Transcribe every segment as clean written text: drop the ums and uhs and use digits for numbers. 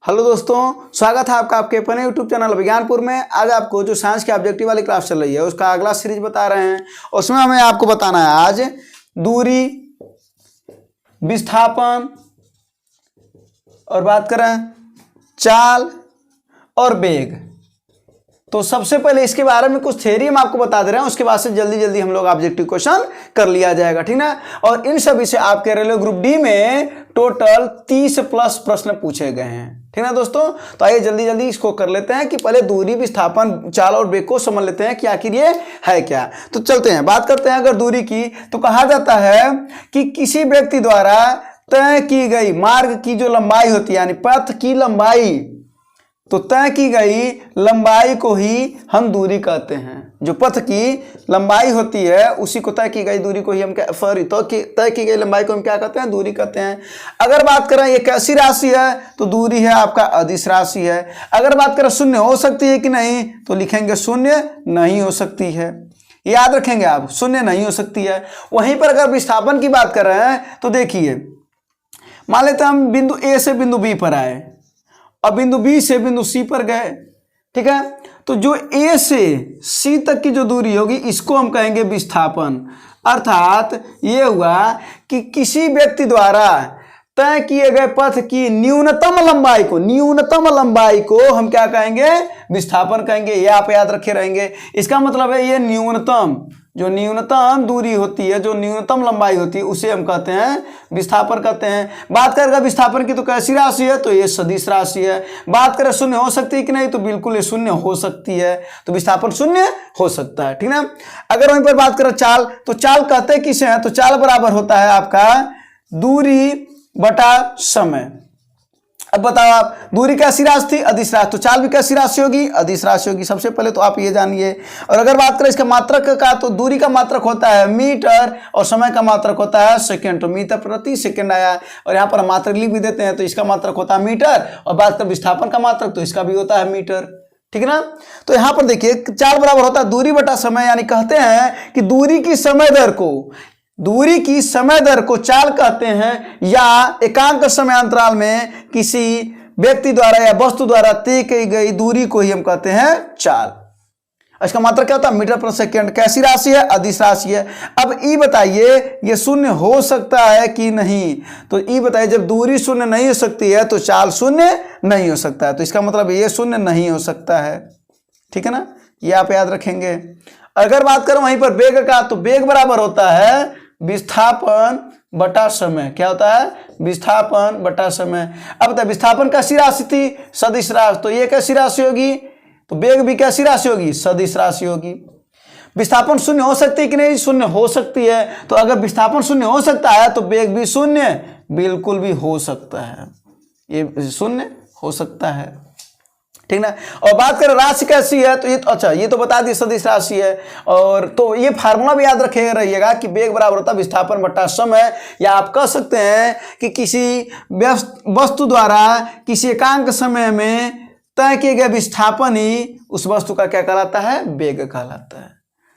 Hello दोस्तों, स्वागत है आपका आपके अपने यूट्यूब चैनल विज्ञानपुर में। आज आपको जो साइंस के ऑब्जेक्टिव वाली क्लास चल रही है उसका अगला सीरीज बता रहे हैं। उसमें हमें आपको बताना है आज दूरी, विस्थापन और बात करें चाल और वेग। तो सबसे पहले इसके बारे में कुछ थ्योरी हम आपको बता दे रहे हैं, उसके बाद से जल्दी जल्दी हम लोग ऑब्जेक्टिव क्वेश्चन कर लिया जाएगा, ठीक ना। और इन सभी से आपके रेलवे ग्रुप डी में टोटल 30 प्लस प्रश्न पूछे गए हैं, ठीक ना दोस्तों। तो आइए जल्दी जल्दी इसको कर लेते हैं कि पहले दूरी, विस्थापन, चाल और वेग को समझ लेते हैं कि आखिर ये है क्या। तो चलते हैं, बात करते हैं अगर दूरी की। तो कहा जाता है कि किसी व्यक्ति द्वारा तय की गई मार्ग की जो लंबाई होती है, यानी पथ की लंबाई, तो तय की गई लंबाई को ही हम दूरी कहते हैं। जो पथ की लंबाई होती है उसी को, तय की गई दूरी को ही हम तय की गई लंबाई को हम क्या कहते हैं? दूरी कहते हैं। अगर बात करें ये कैसी राशि है, तो दूरी है आपका अदिश राशि है। अगर बात करें शून्य हो सकती है कि नहीं, तो लिखेंगे शून्य नहीं हो सकती है, याद रखेंगे आप, शून्य नहीं हो सकती है। वहीं पर अगर विस्थापन की बात कर रहे हैं तो देखिए, मान लेते हैं हम बिंदु ए से बिंदु बी पर आए, अब बिंदु बी से बिंदु सी पर गए, ठीक है। तो जो ए से सी तक की जो दूरी होगी इसको हम कहेंगे विस्थापन। अर्थात ये हुआ कि किसी व्यक्ति द्वारा तय किए गए पथ की न्यूनतम लंबाई को हम क्या कहेंगे? विस्थापन कहेंगे। ये आप याद रखे रहेंगे। इसका मतलब है ये जो न्यूनतम दूरी होती है, जो न्यूनतम लंबाई होती है, उसे हम कहते हैं विस्थापन कहते हैं। बात करेगा विस्थापन की तो कैसी राशि है? तो ये सदिश राशि है। बात करें शून्य हो सकती है कि नहीं, तो बिल्कुल ये शून्य हो सकती है, तो विस्थापन शून्य हो सकता है, ठीक ना। अगर वहीं पर बात करें चाल, तो चाल कहते किसे हैं? तो चाल बराबर होता है आपका दूरी बटा समय। अब बताओ आप, दूरी कैसी राशि थी? अदिश राशि। तो चाल भी कैसी राशि होगी? अदिश राशि होगी। सबसे पहले तो आप ये जानिए। और अगर बात करें इसका मात्रक का, तो दूरी का मात्रक होता है मीटर और समय का मात्रक होता है सेकंड। तो मीटर प्रति सेकंड आया, और यहाँ पर मात्रक लिख भी देते हैं, तो इसका मात्रक होता है मीटर। और बात करें विस्थापन का मात्रक, तो इसका भी होता है मीटर, ठीक है ना। तो यहाँ पर देखिए, चाल बराबर होता है दूरी बटा समय, यानी कहते हैं कि दूरी की समय दर को चाल कहते हैं, या एकांक समय अंतराल में किसी व्यक्ति द्वारा या वस्तु द्वारा तय की गई दूरी को ही हम कहते हैं चाल। इसका मात्रक क्या होता है? मीटर प्रति सेकंड। कैसी राशि है? अदिश राशि है। अब ई बताइए, ये शून्य हो सकता है कि नहीं? तो ई बताइए, जब दूरी शून्य नहीं हो सकती है तो चाल शून्य नहीं हो सकता है। तो इसका मतलब ये शून्य नहीं हो सकता है, ठीक है ना। ये आप याद रखेंगे। अगर बात करें वहीं पर वेग का, तो वेग बराबर होता है विस्थापन बटा समय। क्या होता है? विस्थापन बटा समय। अब बताइए, विस्थापन कैसी राशि थी? सदिश राशि। तो ये कैसी राशि होगी? तो वेग भी कैसी राशि होगी? सदिश राशि होगी। विस्थापन शून्य हो सकती है कि नहीं? शून्य हो सकती है। तो अगर विस्थापन शून्य हो सकता है तो वेग भी शून्य बिल्कुल भी हो सकता है, ये शून्य हो सकता है, ठीक ना। और बात करें राशि कैसी है, तो ये अच्छा, ये तो बता दी सदिश राशि है। और तो ये फार्मूला भी याद रखे रहिएगा कि वेग बराबर होता है विस्थापन बटा समय, या आप कह सकते हैं कि किसी वस्तु द्वारा किसी एकांक समय में तय किए गए विस्थापन ही उस वस्तु का क्या कहलाता है? वेग कहलाता है,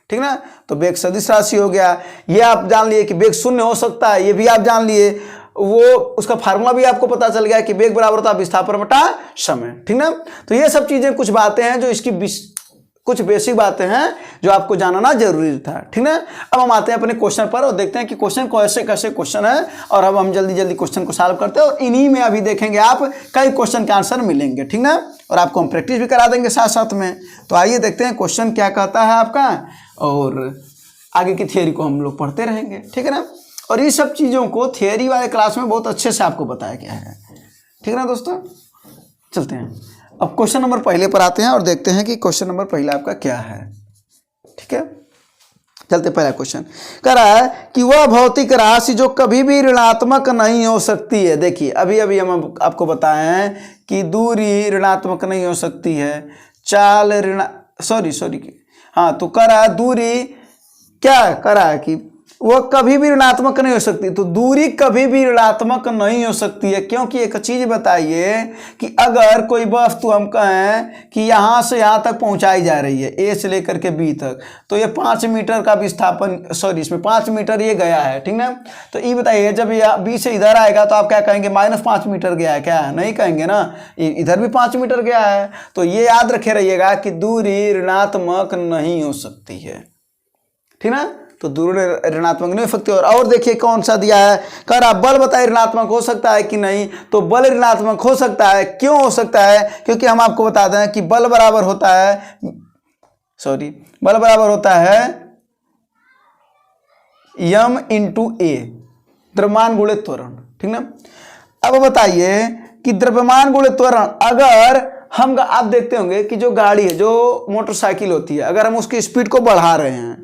ठीक ना। तो वेग सदिश राशि हो गया। ये आप जान लिए कि वेग शून्य हो सकता है, ये भी आप जान लिए। वो उसका फार्मूला भी आपको पता चल गया कि वेग बराबर होता है विस्थापन बटा समय, ठीक ना। तो ये सब चीजें कुछ बातें हैं जो इसकी कुछ बेसिक बातें हैं जो आपको जानना जरूरी था, ठीक ना। अब हम आते हैं अपने क्वेश्चन पर और देखते हैं कि क्वेश्चन कैसे कैसे क्वेश्चन है, और अब हम जल्दी जल्दी क्वेश्चन को सॉल्व करते हैं। और इन्हीं में अभी देखेंगे आप कई क्वेश्चन के आंसर मिलेंगे, ठीक ना। और आपको हम प्रैक्टिस भी करा देंगे साथ साथ में। तो आइए देखते हैं क्वेश्चन क्या कहता है आपका, और आगे की थियोरी को हम लोग पढ़ते रहेंगे, ठीक है ना। और ये सब चीज़ों को थियोरी वाले क्लास में बहुत अच्छे से आपको बताया गया है, ठीक है ना दोस्तों। चलते हैं अब क्वेश्चन नंबर पहले पर आते हैं और देखते हैं कि क्वेश्चन नंबर पहला आपका क्या है, ठीक है। चलते पहला क्वेश्चन कह रहा है कि वह भौतिक राशि जो कभी भी ऋणात्मक नहीं हो सकती है। देखिए, अभी अभी हम आपको बताए हैं कि दूरी ऋणात्मक नहीं हो सकती है, चाल हाँ, तो कह रहा है दूरी क्या कह रहा है कि वह कभी भी ऋणात्मक नहीं हो सकती। तो दूरी कभी भी ऋणात्मक नहीं हो सकती है, क्योंकि एक चीज बताइए कि अगर कोई वस्तु हम कहें कि यहाँ से यहाँ तक पहुँचाई जा रही है, ए से लेकर के बी तक, तो ये 5 मीटर का विस्थापन, सॉरी इसमें 5 मीटर ये गया है, ठीक ना। तो ये बताइए जब ये बी से इधर आएगा तो आप क्या कहेंगे, -5 मीटर गया है, क्या नहीं कहेंगे ना, इधर भी 5 मीटर गया है। तो ये याद रखे रहिएगा कि दूरी ऋणात्मक नहीं हो सकती है, ठीक ना। तो दूरी ऋणात्मक नहीं हो सकती। और देखिए कौन सा दिया है, कह रहा बल बताइए ऋणात्मक हो सकता है कि नहीं। तो बल ऋणात्मक हो सकता है, क्यों हो सकता है, क्योंकि हम आपको बता दें कि बल बराबर होता है, बल बराबर होता है m × a, द्रव्यमान गुणित त्वरण, ठीक ना। अब बताइए कि द्रव्यमान गुणित त्वरण, अगर हम आप देखते होंगे कि जो गाड़ी है, जो मोटरसाइकिल होती है, अगर हम उसकी स्पीड को बढ़ा रहे हैं,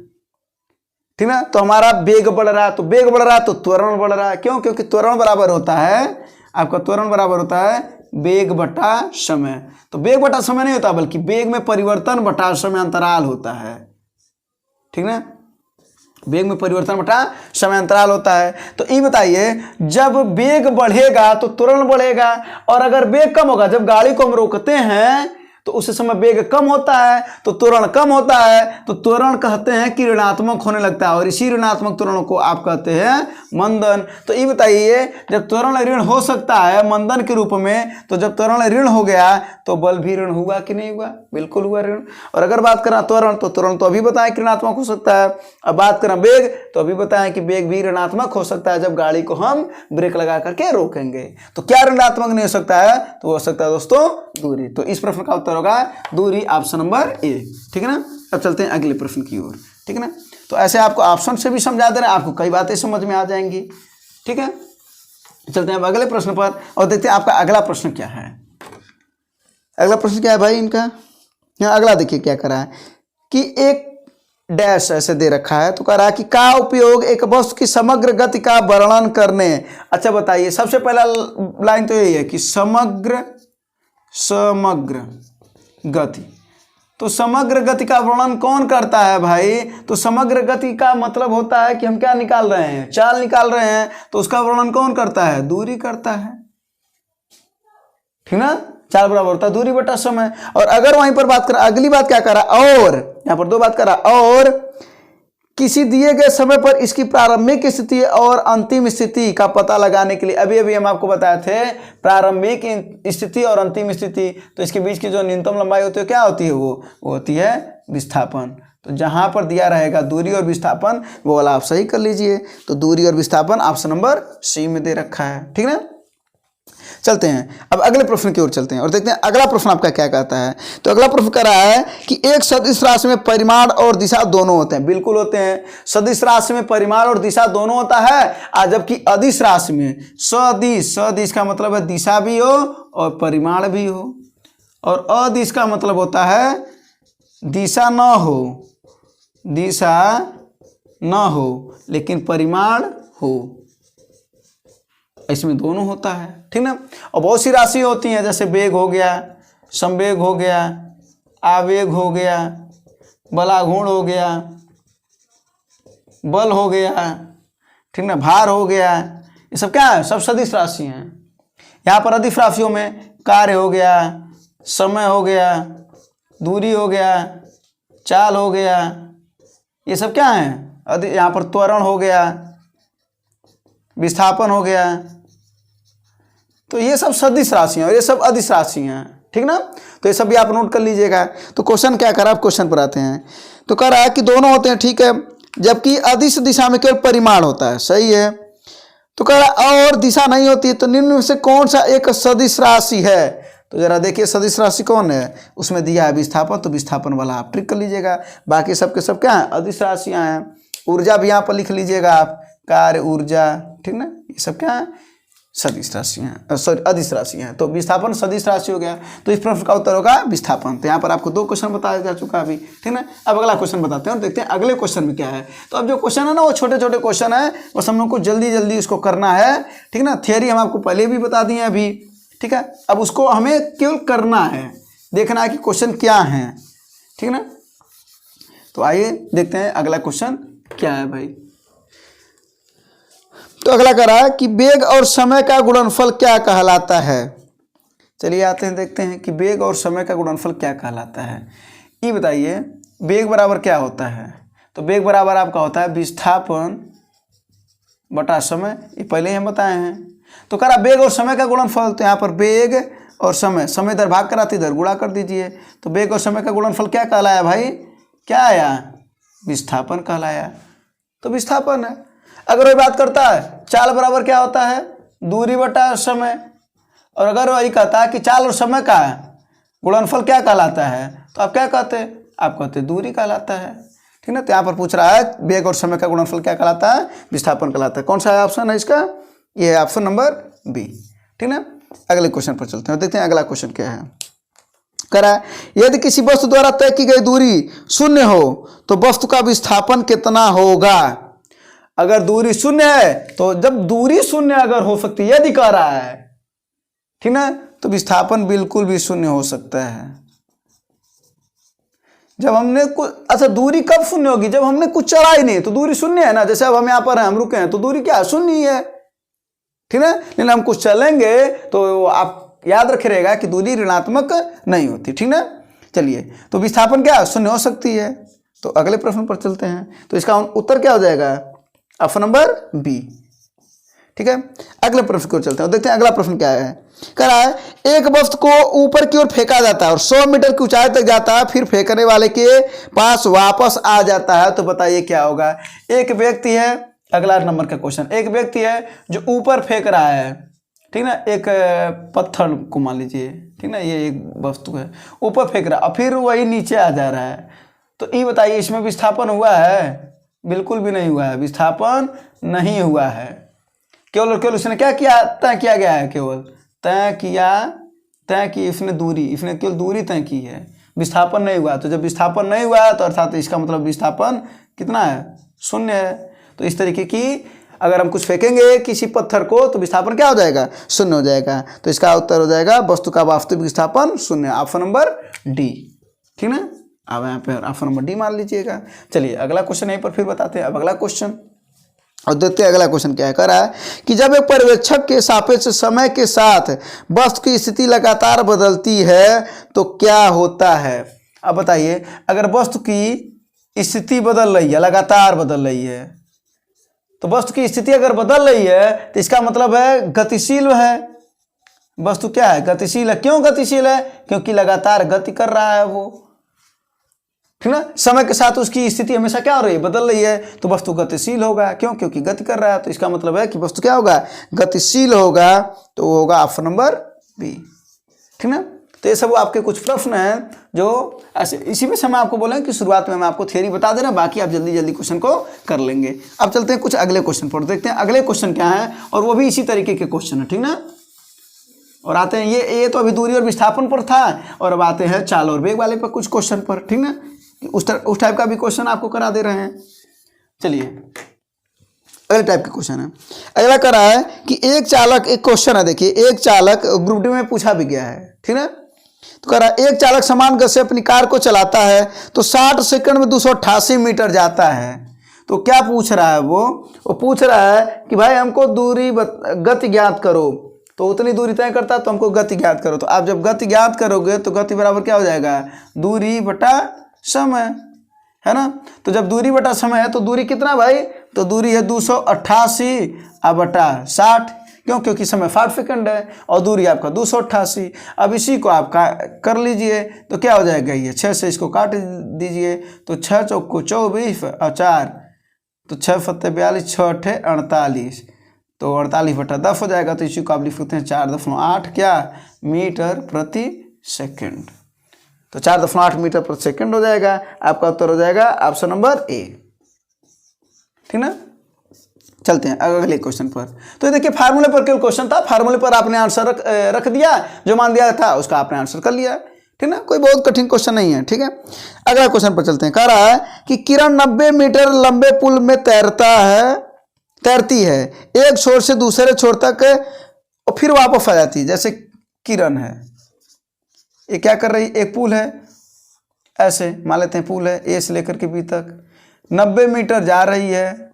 ठीक ना, तो हमारा वेग बढ़ रहा है, तो वेग बढ़ रहा है तो त्वरण बढ़ रहा है। क्यों, क्योंकि त्वरण बराबर होता है, आपका त्वरण बराबर होता है वेग बटा समय। तो वेग बटा समय नहीं होता, बल्कि वेग में परिवर्तन बटा समय अंतराल होता है, ठीक ना, वेग में परिवर्तन बटा समय अंतराल होता है। तो ये बताइए जब वेग बढ़ेगा तो त्वरण बढ़ेगा, और अगर वेग कम होगा, जब गाड़ी को हम रोकते हैं तो उस समय वेग कम होता है, तो त्वरण कम होता है, तो त्वरण कहते हैं कि ऋणात्मक होने लगता है, और इसी ऋणात्मक त्वरण को आप कहते हैं मंदन। तो ये बताइए जब त्वरण ऋण हो सकता है मंदन के रूप में, तो जब त्वरण ऋण हो गया तो बल भी ऋण हुआ कि नहीं हुआ, बिल्कुल हुआ ऋण। और अगर बात करें त्वरण, तो त्वरण तो अभी बताएं कि ऋणात्मक हो सकता है। अब बात करें वेग, तो अभी बताएं कि वेग भी ऋणात्मक हो सकता है जब गाड़ी को हम ब्रेक लगा करके रोकेंगे। तो क्या ऋणात्मक नहीं हो सकता है, तो हो सकता है दोस्तों दूरी। तो इस प्रश्न का उत्तर होगा दूरी, ऑप्शन नंबर ए, ठीक है ना। अब चलते हैं अगले प्रश्न की ओर, ठीक है ना। तो ऐसे आपको ऑप्शन से भी समझा दे रहे हैं, आपको कई बातें समझ में आ जाएंगी, ठीक है। चलते हैं अब अगले प्रश्न पर और देखते हैं आपका अगला प्रश्न क्या है। अगला प्रश्न क्या है भाई इनका, यहाँ अगला देखिए क्या करा है कि एक डैश ऐसे दे रखा है, तो कह रहा है कि का उपयोग एक वस्तु की समग्र गति का वर्णन करने। अच्छा बताइए, सबसे पहला लाइन तो यही है कि समग्र गति। तो समग्र गति का वर्णन कौन करता है भाई, तो समग्र गति का मतलब होता है कि हम क्या निकाल रहे हैं, चाल निकाल रहे हैं, तो उसका वर्णन कौन करता है, दूरी करता है, ठीक ना। चाल बराबर होता है दूरी बटा समय। और अगर वहीं पर बात करें, अगली बात क्या करा, और यहां पर दो बात करा, और किसी दिए गए समय पर इसकी प्रारंभिक स्थिति और अंतिम स्थिति का पता लगाने के लिए, अभी अभी हम आपको बताए थे प्रारंभिक स्थिति और अंतिम स्थिति, तो इसके बीच की जो न्यूनतम लंबाई होती है क्या होती है, वो होती है विस्थापन। तो जहां पर दिया रहेगा दूरी और विस्थापन, वो वाला आप सही कर लीजिए। तो दूरी और विस्थापन ऑप्शन नंबर सी में दे रखा है, ठीक ना। चलते हैं अब अगले प्रश्न की ओर चलते हैं और देखते हैं अगला प्रश्न आपका क्या कहता है। तो अगला प्रश्न कह रहा है कि एक सदिश राशि में परिमाण और दिशा दोनों होते हैं। बिल्कुल होते हैं, सदिश राशि में परिमाण और दिशा दोनों होता है, जबकि अदिश राशि में सदिश का मतलब है दिशा भी हो और परिमाण भी हो, और अदिश का मतलब होता है दिशा न हो लेकिन परिमाण हो, इसमें दोनों होता है, ठीक ना। और बहुत सी राशि होती हैं, जैसे वेग हो गया, संवेग हो गया, आवेग हो गया, बलाघूर्ण हो गया, बल हो गया, ठीक ना, भार हो गया, ये सब क्या है, सब सदिश राशि हैं। यहाँ पर अदिश राशियों में कार्य हो गया, समय हो गया, दूरी हो गया, चाल हो गया, ये सब क्या है, यहाँ पर त्वरण हो गया, विस्थापन हो गया, तो ये सब सदिश राशियाँ और ये सब अदिश राशियाँ, ठीक ना। तो ये सब भी आप नोट कर लीजिएगा। तो क्वेश्चन क्या करा, आप क्वेश्चन पर आते हैं। तो कह रहा है कि दोनों होते हैं, ठीक है, जबकि अदिश दिशा में केवल परिमाण होता है, सही है। तो कह रहा है और दिशा नहीं होती है, तो निम्न में से कौन सा एक सदिश राशि है। तो जरा देखिए सदिश राशि कौन है, उसमें दिया है विस्थापन, तो विस्थापन वाला आप ट्रिक कर लीजिएगा। बाकी सबके सब क्या है, अदिश राशियाँ हैं। ऊर्जा भी यहाँ पर लिख लीजिएगा आप, कार्य ऊर्जा, ठीक ना, ये सब क्या है, सदिश राशियाँ, सॉरी अदिश राशियाँ। तो विस्थापन सदिश राशि हो गया, तो इस प्रश्न का उत्तर होगा विस्थापन। तो यहाँ पर आपको 2 क्वेश्चन बताया जा चुका अभी, ठीक ना। अब अगला क्वेश्चन बताते हैं और देखते हैं अगले क्वेश्चन में क्या है। तो अब जो क्वेश्चन है ना, वो छोटे छोटे क्वेश्चन है, बस हम लोग को जल्दी जल्दी उसको करना है, ठीक ना। थियरी हम आपको पहले भी बता दिए अभी, ठीक है। अब उसको हमें केवल करना है, देखना है कि क्वेश्चन क्या है, ठीक ना। तो आइए देखते हैं अगला क्वेश्चन क्या है भाई। तो अगला कह रहा है कि वेग और समय का गुणनफल क्या कहलाता है। चलिए आते हैं, देखते हैं कि वेग और समय का गुणनफल क्या कहलाता है। ये बताइए वेग बराबर क्या होता है। तो वेग बराबर आपका होता है विस्थापन बटा समय, ये पहले ही हम बताए हैं। तो कह रहा वेग और समय का गुणनफल, तो यहाँ पर वेग और समय, समय इधर भाग करा तो इधर गुणा कर दीजिए। तो वेग और समय का गुणनफल क्या कहलाया भाई, क्या आया, विस्थापन कहलाया। तो विस्थापन है। अगर वही बात करता है चाल बराबर क्या होता है, दूरी बटा समय, और अगर वही कहता है कि चाल और समय का गुणनफल क्या कहलाता है, तो आप क्या कहते, आप कहते दूरी कहलाता है। ठीक ना। तो यहाँ पर पूछ रहा है वेग और समय का गुणनफल क्या कहलाता है, विस्थापन कहलाता है। कौन सा ऑप्शन है इसका, ये है ऑप्शन नंबर बी। ठीक ना। अगले क्वेश्चन पर चलते हैं, देखते हैं अगला क्वेश्चन क्या है। करा यदि किसी वस्तु द्वारा तय की गई दूरी शून्य हो तो वस्तु का विस्थापन कितना होगा। अगर दूरी शून्य है, तो जब दूरी शून्य अगर हो सकती है यदि कह रहा है, ठीक ना, तो विस्थापन बिल्कुल भी शून्य हो सकता है। जब हमने कुछ, अच्छा दूरी कब शून्य होगी, जब हमने कुछ चढ़ा ही नहीं, तो दूरी शून्य है ना। जैसे अब हम यहाँ पर हैं, हम रुके हैं, तो दूरी क्या शून्य ही है। ठीक है। लेकिन हम कुछ चलेंगे तो आप याद रखिएगा कि दूरी ऋणात्मक नहीं होती। ठीक ना। चलिए, तो विस्थापन क्या शून्य हो सकती है। तो अगले प्रश्न पर चलते हैं। तो इसका उत्तर क्या हो जाएगा, ऑप्शन नंबर बी। ठीक है। अगले प्रश्न को चलते हैं, देखते हैं अगला प्रश्न क्या है। कह रहा है एक वस्तु को ऊपर की ओर फेंका जाता है और 100 मीटर की ऊंचाई तक जाता है, फिर फेंकने वाले के पास वापस आ जाता है, तो बताइए क्या होगा। एक व्यक्ति है, अगला नंबर का क्वेश्चन, एक व्यक्ति है जो ऊपर फेंक रहा है, ठीक ना, एक पत्थर को मान लीजिए, ठीक ना, ये एक वस्तु है, ऊपर फेंक रहा है और फिर वही नीचे आ जा रहा है। तो ये बताइए इसमें विस्थापन हुआ है, बिल्कुल भी नहीं हुआ है, विस्थापन नहीं हुआ है। केवल और केवल उसने क्या किया, तय किया गया है, केवल तय की इसने दूरी, इसने केवल दूरी तय की है, विस्थापन नहीं हुआ। तो जब विस्थापन नहीं हुआ है तो अर्थात इसका मतलब विस्थापन कितना है, शून्य है। तो इस तरीके की अगर हम कुछ फेंकेंगे किसी पत्थर को तो विस्थापन क्या हो जाएगा, शून्य हो जाएगा। तो इसका उत्तर हो जाएगा वस्तु का वास्तविक विस्थापन शून्य, ऑप्शन नंबर डी। ठीक ना। अब यहाँ पे ऑप्शन नंबर डी मान लीजिएगा। चलिए अगला क्वेश्चन यहीं पर फिर बताते हैं। अब अगला क्वेश्चन और देखते हैं अगला क्वेश्चन क्या है। कह रहा है कि जब एक पर्यवेक्षक के सापेक्ष समय के साथ वस्तु की स्थिति लगातार बदलती है तो क्या होता है। अब बताइए अगर वस्तु की स्थिति बदल रही है, लगातार बदल रही है, तो वस्तु की स्थिति अगर बदल रही है तो इसका मतलब है गतिशील है। वस्तु क्या है, गतिशील है। क्यों गतिशील है, क्योंकि लगातार गति कर रहा है वो, ठीक ना। समय के साथ उसकी स्थिति हमेशा क्या हो रही है, बदल रही है, तो वस्तु गतिशील होगा। क्यों, क्योंकि गति कर रहा है। तो इसका मतलब है कि वस्तु क्या होगा, गतिशील होगा। तो वो होगा ऑप्शन नंबर बी। ठीक ना। तो ये सब आपके कुछ प्रश्न हैं जो ऐसे, इसी में से मैं आपको बोलें कि शुरुआत में मैं आपको थ्योरी बता दे रहा, बाकी आप जल्दी जल्दी क्वेश्चन को कर लेंगे। अब चलते हैं कुछ अगले क्वेश्चन पर, देखते हैं अगले क्वेश्चन क्या है, और वो भी इसी तरीके के क्वेश्चन है। ठीक ना। और आते हैं ये तो अभी दूरी और विस्थापन पर था, और अब आते हैं चाल और वेग वाले पर कुछ क्वेश्चन पर। ठीक ना। उस टाइप का भी क्वेश्चन आपको करा दे रहे हैं। चलिए अगले टाइप का क्वेश्चन है। अगला कह रहा है कि एक चालक, एक क्वेश्चन है देखिए, एक चालक ग्रुप डी में पूछा भी गया है। ठीक है। तो कह रहा है एक चालक समान गति से अपनी कार को चलाता है तो 60 सेकंड में 288 मीटर जाता है। तो क्या पूछ रहा है वो पूछ रहा है कि भाई हमको दूरी गति ज्ञात करो। तो उतनी दूरी तय करता है तो हमको गति ज्ञात करो। तो आप जब गति ज्ञात करोगे तो गति बराबर क्या हो जाएगा, दूरी बटा समय, है ना। तो जब दूरी बटा समय है तो दूरी कितना भाई, तो दूरी है 288 बटा 60। क्यों, क्योंकि समय 60 सेकंड है और दूरी आपका 288। अब इसी को आप कर लीजिए तो क्या हो जाएगा, ये 6 से इसको काट दीजिए तो 6 चौक को 24 और 4 तो 6 फत्ते 42, 6 अट्ठे 48, तो 48 बटा 10 हो जाएगा। तो इसी को आप लिख सकते हैं 4.8 क्या मीटर प्रति सेकंड। तो 4.8 मीटर प्रति सेकंड हो जाएगा। आपका उत्तर हो जाएगा ऑप्शन नंबर ए। ठीक ना। चलते हैं अगले क्वेश्चन पर। तो देखिए फार्मूले पर केवल क्वेश्चन था, फार्मूले पर आपने आंसर रख दिया, जो मान दिया था उसका आपने आंसर कर लिया। ठीक ना, कोई बहुत कठिन क्वेश्चन नहीं है। ठीक है। अगला क्वेश्चन पर चलते हैं। कह रहा है कि किरण 90 मीटर लंबे पुल में तैरती है एक छोर से दूसरे छोर तक और फिर वापस आ जाती है। जैसे किरण है, ये क्या कर रही, एक पुल है, ऐसे मान लेते हैं पुल है, ए से लेकर के बी तक 90 मीटर जा रही है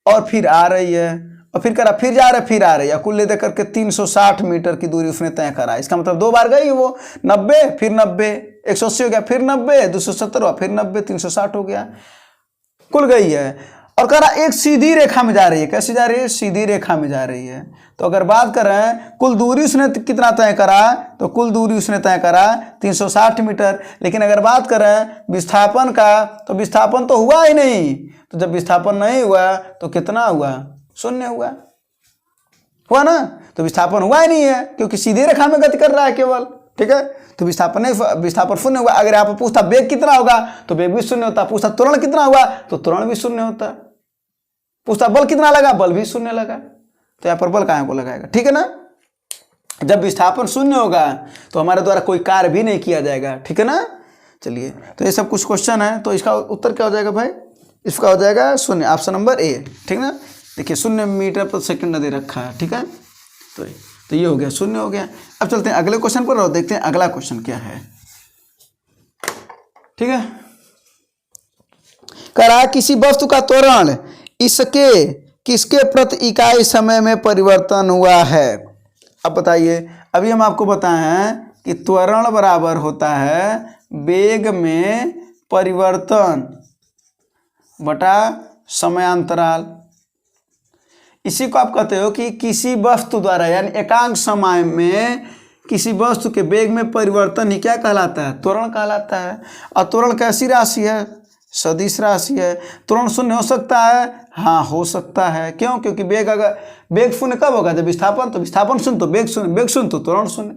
और फिर आ रही है और फिर करा, फिर जा रहे फिर आ रही है, कुल लेकर के 360 मीटर की दूरी उसने तय करा। इसका मतलब 2 बार गई वो, 90 फिर 90, 180 हो गया, फिर 90, 270 हुआ, फिर 90, 360 हो गया, कुल गई है। और कह रहा एक सीधी रेखा में जा रही है। कैसे जा रही है? सीधी रेखा में जा रही है। तो अगर बात करें कुल दूरी उसने कितना तय करा, तो कुल दूरी उसने तय करा 360 मीटर। लेकिन अगर बात करें विस्थापन का, तो विस्थापन तो हुआ ही नहीं। तो जब विस्थापन नहीं हुआ तो कितना हुआ? 0 हुआ ना। तो विस्थापन हुआ ही नहीं है, क्योंकि सीधी रेखा में गति कर रहा है केवल। ठीक है, तो विस्थापन नहीं, विस्थापन 0 हुआ। अगर यहाँ पर पूछता वेग कितना होगा, तो वेग भी 0 होता। पूछता त्वरण कितना हुआ, तो त्वरण भी 0 होता। पूछता बल कितना लगा, बल भी 0 लगा। तो यहाँ पर बल कहाँ को लगाएगा? ठीक है ना। जब विस्थापन 0 होगा तो हमारे द्वारा कोई कार्य भी नहीं किया जाएगा। ठीक है ना। चलिए, तो ये सब कुछ क्वेश्चन है। तो इसका उत्तर क्या हो जाएगा भाई? इसका हो जाएगा 0, ऑप्शन नंबर ए। ठीक ना। देखिए 0 मीटर प्रति सेकंड दे रखा है। ठीक है, तो ये हो गया, 0 हो गया। अब चलते हैं अगले क्वेश्चन पर और देखते हैं अगला क्वेश्चन क्या है। ठीक है, करा किसी वस्तु का त्वरण इसके किसके प्रति इकाई समय में परिवर्तन हुआ है। अब बताइए, अभी हम आपको बताए हैं कि त्वरण बराबर होता है वेग में परिवर्तन बटा समयांतराल। इसी को आप कहते हो कि किसी वस्तु द्वारा, यानी एकांक समय में किसी वस्तु के वेग में परिवर्तन ही क्या कहलाता है? त्वरण कहलाता है। और त्वरण कैसी राशि है? सदिश राशि है। त्वरण 0 हो सकता है? हाँ, हो सकता है। क्यों? क्योंकि वेग, अगर वेग 0 कब होगा? जब विस्थापन, तो विस्थापन 0 तो वेग 0, वेग 0 तो त्वरण 0।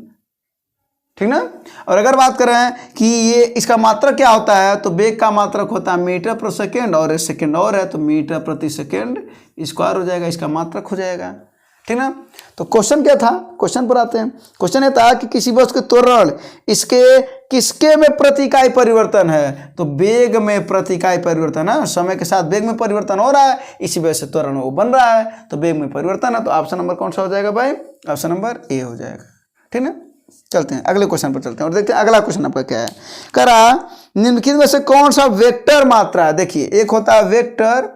ठीक ना। और अगर बात करें कि ये इसका मात्रक क्या होता है, तो वेग का मात्रक होता है मीटर प्रति सेकेंड, और एक सेकेंड और है तो मीटर प्रति सेकेंड स्क्वायर हो जाएगा, इसका मात्रक हो जाएगा। ठीक ना। तो क्वेश्चन क्या था? क्वेश्चन पर आते हैं। क्वेश्चन ये था कि किसी वस्तु के त्वरण इसके किसके में प्रति इकाई परिवर्तन है, तो वेग में प्रति इकाई परिवर्तन है। समय के साथ वेग में परिवर्तन हो रहा है, इसी वजह से त्वरण वो बन रहा है, तो वेग में परिवर्तन है। तो ऑप्शन नंबर कौन सा हो जाएगा भाई? ऑप्शन नंबर ए हो जाएगा। ठीक ना। चलते हैं अगले क्वेश्चन पर चलते हैं और देखते हैं अगला क्वेश्चन आपका क्या है। करा निम्नलिखित में से कौन सा वेक्टर मात्रा है? देखिए, एक होता है वेक्टर,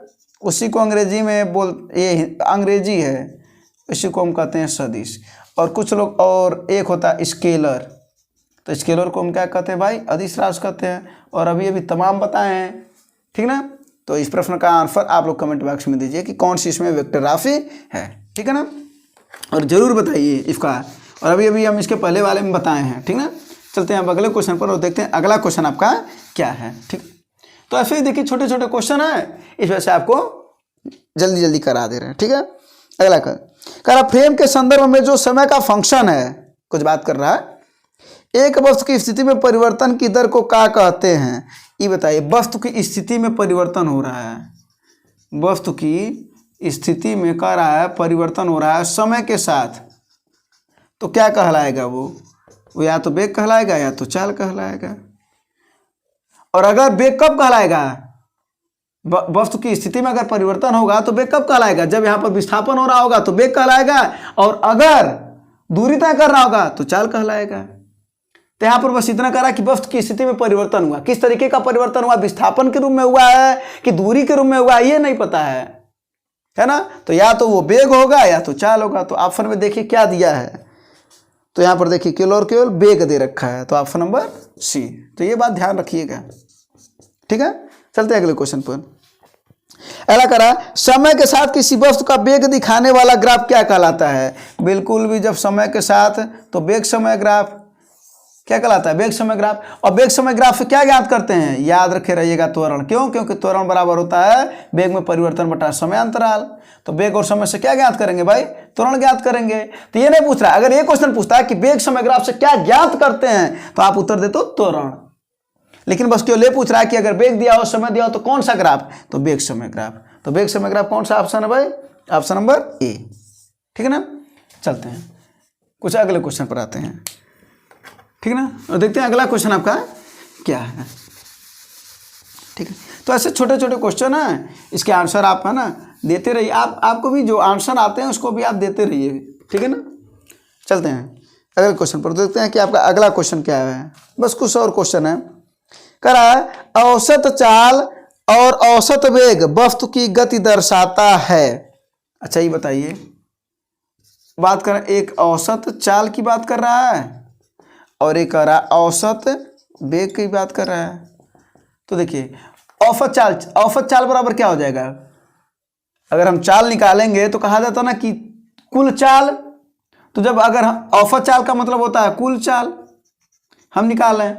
उसी को अंग्रेजी में ये अंग्रेजी है, इसी को हम कहते हैं सदिश। और कुछ लोग, और एक होता है स्केलर, तो स्केलर को हम क्या कहते हैं भाई? अदिश राशि कहते हैं। और अभी तमाम बताए हैं। ठीक ना। तो इस प्रश्न का आंसर आप लोग कमेंट बॉक्स में दीजिए कि कौन सी इसमें वेक्टर राशि है। ठीक है ना। और जरूर बताइए इसका। और अभी हम इसके पहले वाले में बताए हैं। ठीक ना। चलते हैं अब अगले क्वेश्चन पर और देखते हैं अगला क्वेश्चन आपका क्या है। ठीक, तो ऐसे ही देखिए छोटे छोटे क्वेश्चन है, इस वजह से आपको जल्दी जल्दी करा दे रहे हैं। ठीक है, अगला करा फ्रेम के संदर्भ में जो समय का फंक्शन है, कुछ बात कर रहा है। एक वस्तु की स्थिति में परिवर्तन की दर को क्या कहते हैं? ये बताइए। वस्तु की स्थिति में परिवर्तन हो रहा है, वस्तु की स्थिति में कह रहा है परिवर्तन हो रहा है समय के साथ, तो क्या कहलाएगा? वो या तो वेग कहलाएगा या तो चाल कहलाएगा। और अगर वेग कब कहलाएगा? वस्तु की स्थिति में अगर परिवर्तन होगा तो वेग कब कहलाएगा? जब यहाँ पर विस्थापन हो रहा होगा तो वेग कहलाएगा, और अगर दूरी तय कर रहा होगा तो चाल कहलाएगा। तो यहाँ पर बस इतना करा कि वस्तु की स्थिति में परिवर्तन हुआ, किस तरीके का परिवर्तन हुआ, विस्थापन के रूप में हुआ है कि दूरी के रूप में हुआ है, ये नहीं पता है ना। तो या तो वो वेग होगा या तो चाल होगा। तो ऑप्शन में देखिए क्या दिया है, तो यहाँ पर देखिए केवल और केवल वेग दे रखा है, तो ऑप्शन नंबर सी। तो ये बात ध्यान रखिएगा। ठीक है, चलते हैं अगले क्वेश्चन पर। अगला करा समय के साथ किसी वस्तु का वेग दिखाने वाला ग्राफ क्या कहलाता है? बिल्कुल भी, जब समय के साथ, तो वेग समय ग्राफ क्या कहलाता है? वेग समय ग्राफ। और वेग समय ग्राफ से क्या ज्ञात करते हैं? याद रखे रहिएगा त्वरण। क्यों? क्योंकि त्वरण बराबर होता है वेग में परिवर्तन बटा समय अंतराल। तो वेग और समय से क्या ज्ञात करेंगे भाई? त्वरण ज्ञात करेंगे। तो ये नहीं पूछ रहा है, अगर ये क्वेश्चन पूछता है कि वेग समय ग्राफ से क्या ज्ञात करते हैं, तो आप उत्तर देते हो त्वरण। लेकिन बस क्यों ले पूछ रहा है कि अगर वेग दिया हो समय दिया हो तो कौन सा ग्राफ, तो वेग समय ग्राफ। तो वेग समय ग्राफ कौन सा ऑप्शन है भाई? Option number A. ठीक है ना। चलते हैं कुछ अगले क्वेश्चन पर आते हैं। ठीक है ना, और देखते हैं अगला क्वेश्चन आपका क्या है। ठीक है, तो ऐसे छोटे छोटे क्वेश्चन हैं, इसके आंसर आप है ना देते रहिए। आपको भी जो आंसर आते हैं उसको भी आप देते रहिए। ठीक है ना। चलते हैं अगले क्वेश्चन पर, देखते हैं कि आपका अगला क्वेश्चन क्या है। बस कुछ और क्वेश्चन है। करा औसत चाल और औसत वेग वस्तु की गति दर्शाता है। अच्छा ये बताइए, बात कर एक औसत चाल की बात कर रहा है और एक कर रहा है औसत वेग की बात कर रहा है। तो देखिए औसत चाल बराबर क्या हो जाएगा, अगर हम चाल निकालेंगे तो कहा जाता ना कि कुल चाल, तो जब अगर औसत चाल का मतलब होता है कुल चाल हम निकालें,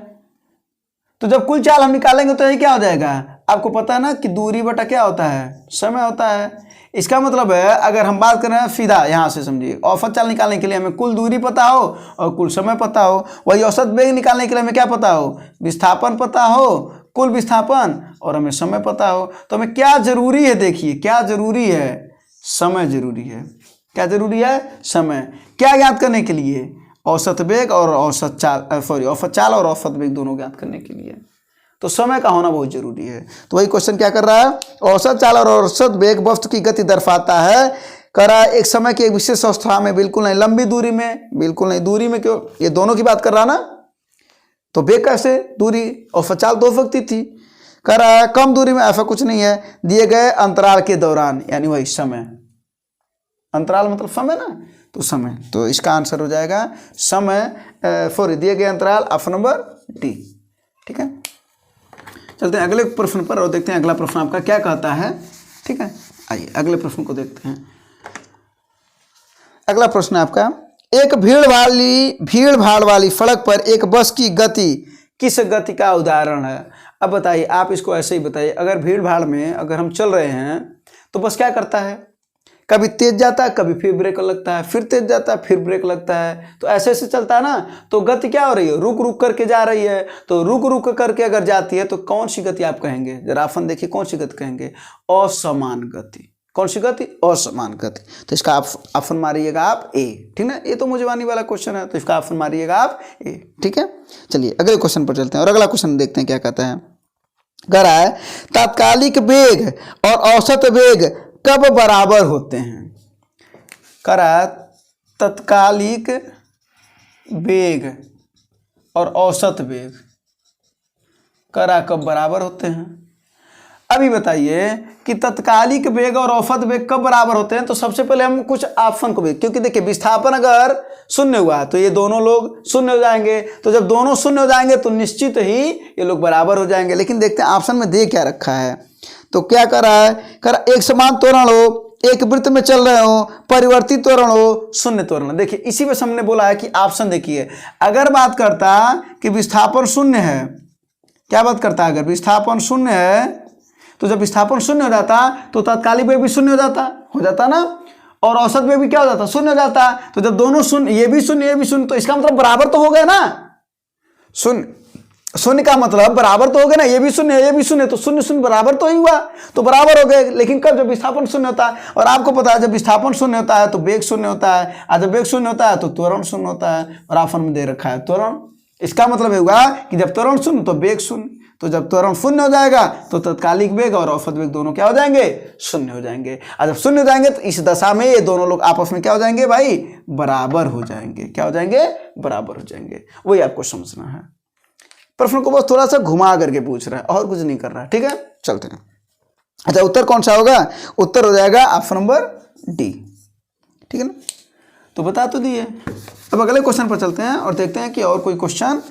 तो जब कुल चाल हम निकालेंगे तो ये क्या हो जाएगा, आपको पता है ना कि दूरी बटा क्या होता है, समय होता है। इसका मतलब है अगर हम बात करें सीधा यहाँ से समझिए, औसत चाल निकालने के लिए हमें कुल दूरी पता हो और कुल समय पता हो, वही औसत वेग निकालने के लिए हमें क्या पता हो, विस्थापन पता हो, कुल विस्थापन, और हमें समय पता हो। तो हमें क्या जरूरी है, देखिए क्या जरूरी है, समय जरूरी है। क्या जरूरी है, समय। क्या ज्ञात करने के लिए, औसत वेग और औसत चाल और औसत वेग दोनों ज्ञात करने के लिए, तो समय का होना बहुत जरूरी है। तो वही क्वेश्चन क्या कर रहा है, औसत चाल और औसत वेग वस्तु की गति दर्शाता है, कर रहा है एक समय की एक विशेष अवस्था में, बिल्कुल नहीं लंबी दूरी में, बिल्कुल नहीं दूरी में, क्यों, ये दोनों की बात कर रहा ना, तो वेग कैसे दूरी, औसत चाल दो व्यक्ति थी, कर रहा है कम दूरी में ऐसा कुछ नहीं है, दिए गए अंतराल के दौरान, यानी वही समय, अंतराल मतलब समय ना, तो समय, तो इसका आंसर हो जाएगा समय फॉर दिए गए अंतराल, ऑप्शन नंबर डी। ठीक है, चलते हैं अगले प्रश्न पर और देखते हैं अगला प्रश्न आपका क्या कहता है। ठीक है, आइए अगले प्रश्न को देखते हैं। अगला प्रश्न आपका, एक भीड़ भाड़ वाली सड़क पर एक बस की गति किस गति का उदाहरण है। अब बताइए, आप इसको ऐसे ही बताइए, अगर भीड़ भाड़ में अगर हम चल रहे हैं तो बस क्या करता है, कभी तेज जाता है, कभी फिर ब्रेक लगता है, फिर तेज जाता है, फिर ब्रेक लगता है, तो ऐसे ऐसे चलता है ना, तो गति क्या हो रही है, रुक रुक करके जा रही है। तो रुक रुक करके अगर जाती है तो कौन सी गति आप कहेंगे, जरा ऑप्शन देखिए, कौन सी गति कहेंगे, असमान गति। कौन सी गति, असमान गति। तो इसका ऑप्शन मारिएगा आप ए। ठीक ना, ये तो मुझवानी वाला क्वेश्चन है, तो इसका ऑप्शन मारिएगा आप ए। ठीक है, चलिए अगले क्वेश्चन पर चलते हैं और अगला क्वेश्चन देखते हैं क्या कहता है। कह रहा है तात्कालिक वेग और औसत वेग कब बराबर होते हैं। कह रहा है तात्कालिक वेग और औसत वेग कह रहा कब बराबर होते हैं। अभी बताइए कि तात्कालिक वेग और औसत वेग कब बराबर होते हैं। तो सबसे पहले हम कुछ ऑप्शन को भी, क्योंकि देखिए विस्थापन अगर शून्य हुआ तो ये दोनों लोग शून्य हो जाएंगे, तो जब दोनों शून्य हो जाएंगे तो निश्चित ही ये लोग बराबर हो जाएंगे। लेकिन देखते हैं ऑप्शन में दे क्या रखा है। तो क्या कर रहा है, कर एक समान त्वरण हो, एक वृत्त में चल रहे हो, परिवर्तित त्वरण हो, शून्य त्वरण। देखिए इसी में हमने बोला है कि ऑप्शन देखिए, अगर बात करता कि विस्थापन शून्य है, क्या बात करता है, अगर विस्थापन शून्य है तो जब विस्थापन शून्य हो जाता तो तात्कालिक वेग भी शून्य हो जाता ना, और औसत वेग भी क्या हो जाता, शून्य हो जाता। तो जब दोनों शून्य, ये भी शून्य, तो इसका मतलब बराबर तो हो गए ना, शून्य का मतलब बराबर तो हो गया ना, ये भी शून्य, तो शून्य शून्य बराबर तो ही हुआ, तो बराबर हो गए। लेकिन कब, जब विस्थापन शून्य होता है, और आपको पता है जब विस्थापन शून्य होता है तो वेग शून्य होता है, और जब वेग शून्य होता है तो त्वरण शून्य होता है, और ऑप्शन में दे रखा है त्वरण। इसका मतलब होगा कि जब त्वरण शून्य तो वेग शून्य, तो जब त्वरण शून्य हो जाएगा तो तात्कालिक वेग और औसत वेग दोनों क्या हो जाएंगे, शून्य हो जाएंगे। और जब शून्य हो जाएंगे तो इस दशा में ये दोनों लोग आपस में क्या हो जाएंगे भाई, बराबर हो जाएंगे। क्या हो जाएंगे, बराबर हो जाएंगे। वही आपको समझना है। प्रश्न को बस थोड़ा सा घुमा करके पूछ रहा है, और कुछ नहीं कर रहा है। ठीक है, चलते हैं। अच्छा उत्तर कौन सा होगा, उत्तर हो जाएगा ऑप्शन नंबर डी। ठीक है ना, तो बता तो दिए। अब अगले क्वेश्चन पर चलते हैं और देखते हैं कि और कोई क्वेश्चन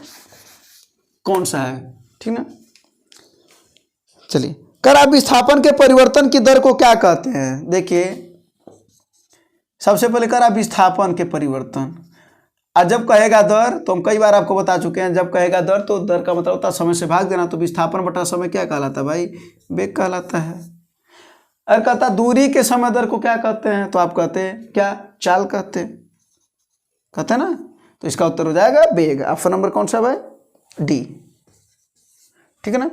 कौन सा है। ठीक ना, चलिए। करा विस्थापन के परिवर्तन की दर को क्या कहते हैं। देखिए सबसे पहले करा विस्थापन के परिवर्तन, और जब कहेगा दर तो हम कई बार आपको बता चुके हैं, जब कहेगा दर तो दर का मतलब होता है समय से भाग देना। तो विस्थापन बटा समय क्या कहलाता है भाई, वेग कहलाता है। अगर कहता दूरी के समय दर को क्या कहते हैं, तो आप कहते हैं क्या, चाल कहते हैं ना। तो इसका उत्तर हो जाएगा वेग। ऑप्शन नंबर कौन सा भाई, डी। ठीक है ना,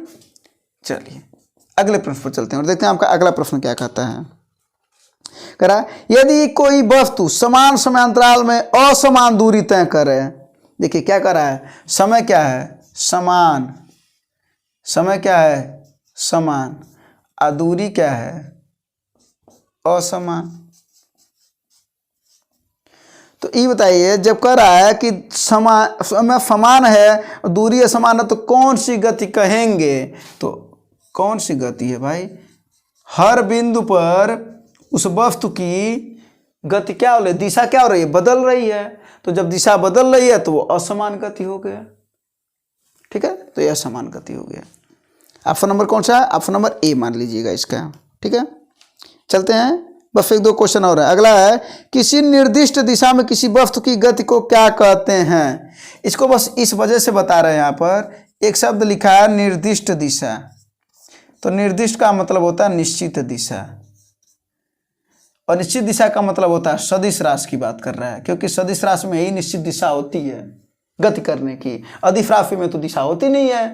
चलिए अगले प्रश्न पर चलते हैं और देखते हैं आपका अगला प्रश्न क्या कहता है। करा यदि कोई वस्तु समान समय अंतराल में असमान दूरी तय करे। देखिए क्या कर रहा है, समय क्या है, समान, समय क्या है, समान, और दूरी क्या है, असमान। तो ये बताइए, जब कह रहा है कि समय समान है दूरी असमान है, तो कौन सी गति कहेंगे। तो कौन सी गति है भाई, हर बिंदु पर उस वस्तु की गति क्या हो रही है, दिशा क्या हो रही है, बदल रही है। तो जब दिशा बदल रही है तो वो असमान गति हो गया। ठीक है, तो ये असमान गति हो गया। ऑप्शन नंबर कौन सा है, ऑप्शन नंबर ए मान लीजिएगा इसका। ठीक है, चलते हैं, बस एक दो क्वेश्चन और है। अगला है, किसी निर्दिष्ट दिशा में किसी वस्तु की गति को क्या कहते हैं। इसको बस इस वजह से बता रहे हैं, यहाँ पर एक शब्द लिखा है निर्दिष्ट दिशा। तो निर्दिष्ट का मतलब होता है निश्चित दिशा, और निश्चित दिशा का मतलब होता है सदिश राशि की बात कर रहा है, क्योंकि सदिश राशि में ही निश्चित दिशा होती है गति करने की, अधिक राशि में तो दिशा होती नहीं है।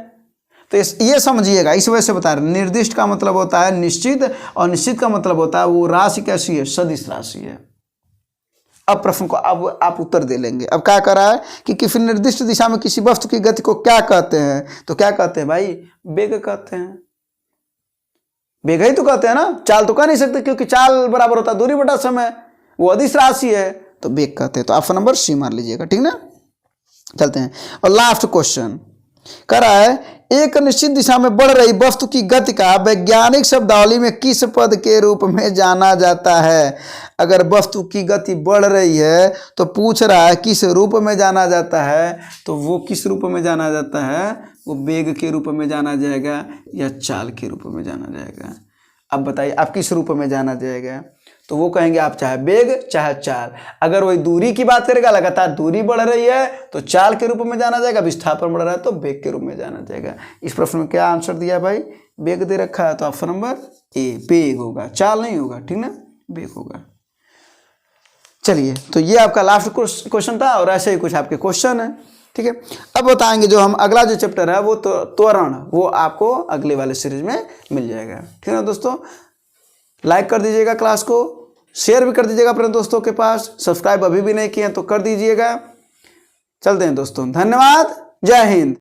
तो ये समझिएगा, इस वजह से बता रहे। निर्दिष्ट का मतलब होता है निश्चित, और निश्चित का मतलब होता है वो राशि कैसी है, सदिश राशि है। अब प्रश्न को अब आप उत्तर दे लेंगे। अब क्या कर रहा है कि किसी निर्दिष्ट दिशा में किसी वस्तु की गति को क्या कहते हैं, तो क्या कहते हैं भाई, वेग कहते हैं। वेग ही तो कहते हैं ना, चाल तो कह नहीं सकते, क्योंकि चाल बराबर होता है दूरी बटा समय, वो अदिश राशि है, तो वेग कहते हैं। तो ऑप्शन नंबर सी मान लीजिएगा। ठीक ना, चलते हैं। और लास्ट क्वेश्चन कह रहा है, एक निश्चित दिशा में बढ़ रही वस्तु की गति का वैज्ञानिक शब्दावली में किस पद के रूप में जाना जाता है। अगर वस्तु की गति बढ़ रही है तो पूछ रहा है किस रूप में जाना जाता है, तो वो किस रूप में जाना जाता है, वो वेग के रूप में जाना जाएगा या चाल के रूप में जाना जाएगा। अब बताइए आप किस रूप में जाना जाएगा, तो वो कहेंगे आप चाहे वेग चाहे चाल। अगर वही दूरी की बात करेगा, लगातार दूरी बढ़ रही है तो चाल के रूप में जाना जाएगा, विस्थापन बढ़ रहा है तो वेग के रूप में जाना जाएगा। इस प्रश्न में क्या आंसर दिया भाई, वेग दे रखा है, तो ऑप्शन नंबर ए वेग होगा, चाल नहीं होगा। ठीक ना, वेग होगा। चलिए, तो ये आपका लास्ट क्वेश्चन था, और ऐसे ही कुछ आपके क्वेश्चन है। ठीक है, अब बताएंगे जो हम अगला जो चैप्टर है वो तो त्वरण, वो आपको अगले वाले सीरीज में मिल जाएगा। ठीक है दोस्तों, लाइक कर दीजिएगा क्लास को, शेयर भी कर दीजिएगा अपने दोस्तों के पास, सब्सक्राइब अभी भी नहीं किए हैं तो कर दीजिएगा। चलते हैं दोस्तों, धन्यवाद, जय हिंद।